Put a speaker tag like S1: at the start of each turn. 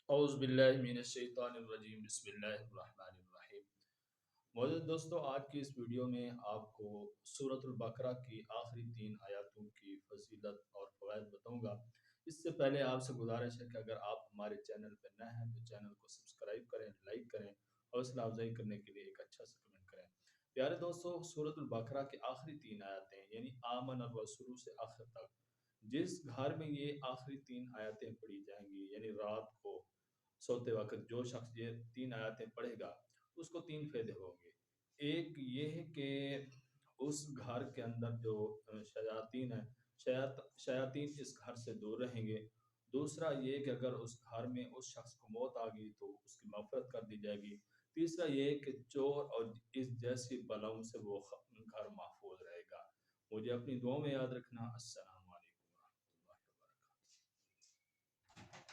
S1: اعوذ باللہ من الشیطان الرجیم بسم اللہ الرحمن الرحیم۔ معزز دوستو، آج کی اس ویڈیو میں آپ کو سورۃ البقرہ کی آخری 3 آیاتوں کی فضیلت اور فوائد بتاؤں گا۔ اس سے پہلے آپ سے گزارش ہے کہ اگر آپ ہمارے چینل پہ نئے ہیں تو چینل کو سبسکرائب کریں، لائک کریں، حوصلہ افزائی کرنے کے لیے ایک اچھا سا کمنٹ کریں۔ پیارے دوستو، سورۃ البقرہ کی آخری 3 آیاتیں یعنی آمن الرسول سے آخر تک، جس گھر میں یہ آخری 3 آیاتیں پڑھی جائیں گی، یعنی رات کو سوتے وقت جو شخص یہ 3 آیاتیں پڑھے گا اس کو 3 فائدے ہوں گے۔ ایک یہ ہے کہ اس گھر کے اندر جو شیاطین ہیں، شیاطین اس گھر سے دور رہیں گے۔ دوسرا یہ کہ اگر اس گھر میں اس شخص کو موت آ گئی تو اس کی مغفرت کر دی جائے گی۔ تیسرا یہ کہ چور اور اس جیسی بلاؤں سے وہ گھر محفوظ رہے گا۔ مجھے اپنی دعاؤں میں یاد رکھنا۔ السلام۔